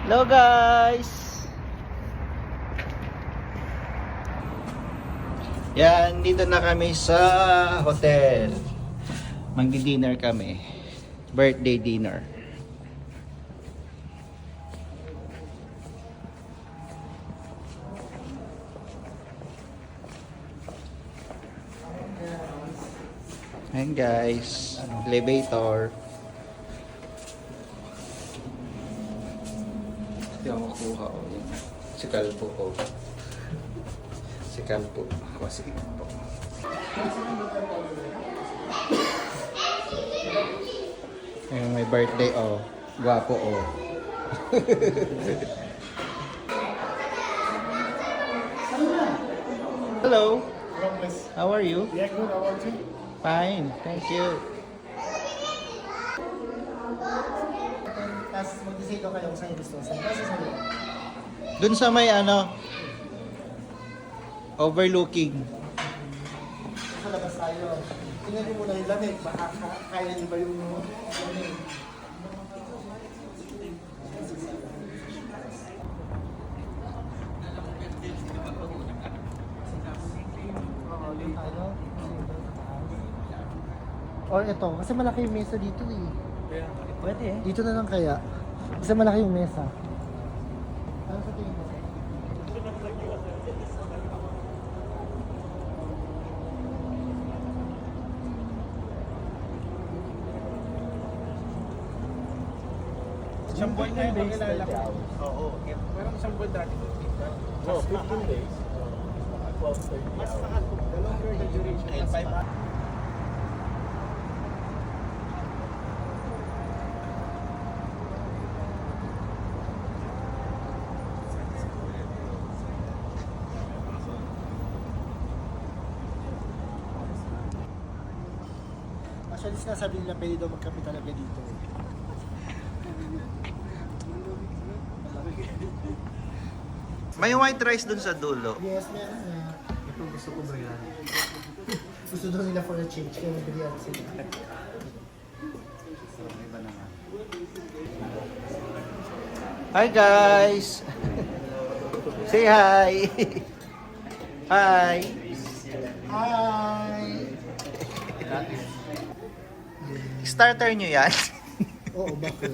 Hello guys! Yan, dito na kami sa hotel. Magdi-dinner kami. Birthday dinner. Ayan guys, elevator. Hindi ako makuha ko yun. Si Kalpo ko. Si Kalpo. Ako si Kalpo. Ayun, may birthday oh. Gwapo oh. Hello. How are you? Yeah, good. How about you? Fine, thank you. Tapos mag-decide kayo kung saan gusto. Saan kasi sa iyo? Dun sa may ano, overlooking. Sa labas tayo. Tingnan niyo muna yung lamig. Baka kaya niyo ba yung lamig? Oo, yun tayo. Or ito, kasi malaki yung mesa dito eh. Pwede eh. Dito na lang kaya. Kasi malaki yung mesa. Ano sa tingin mo? Isang buwan na yung pagkilala ko. Oo. Parang isang buwan dati. Oh, 15 days. 12-30 mas the longer the duration. 5 hours. Actually, sinasabi nila pwede daw magkape talaga dito. May white rice dun sa dulo. Yes, meron na. Ito gusto ko biryani. Gusto daw nila for a change, kaya biryani sila. Hi guys! Say hi! Hi! Hi! Starter nyo yan? Oo, bakit?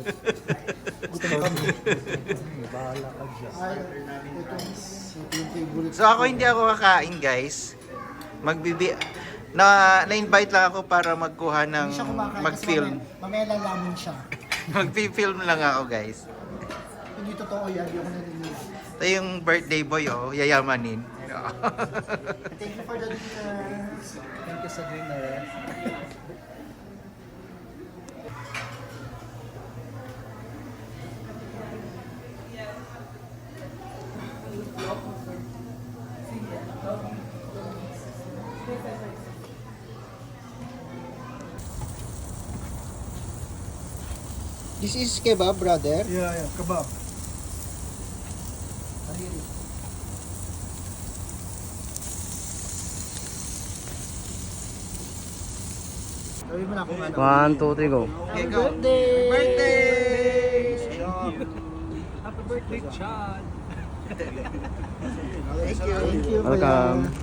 Gutom kami. Bahala ka dyan. Ay, ito yung favorite. So ako hindi ako kakain guys. Na-invite lang ako para magkuha ng Hindi siya kumakain kasi mag-film. mamaya lalaman siya. Mag-film lang ako guys. Hindi totoo yan, hindi ako naniniwala. Ito yung birthday boy oh, yayamanin. Thank you for the dinner. Thank you sa dinner. This is kebab, brother. Yeah, kebab. Sabi mo na kung ano. 1, 2, 3, go. Okay, go. Birthday! Birthday! Happy birthday, Chad! Thank you. Thank you. Welcome. Kuya.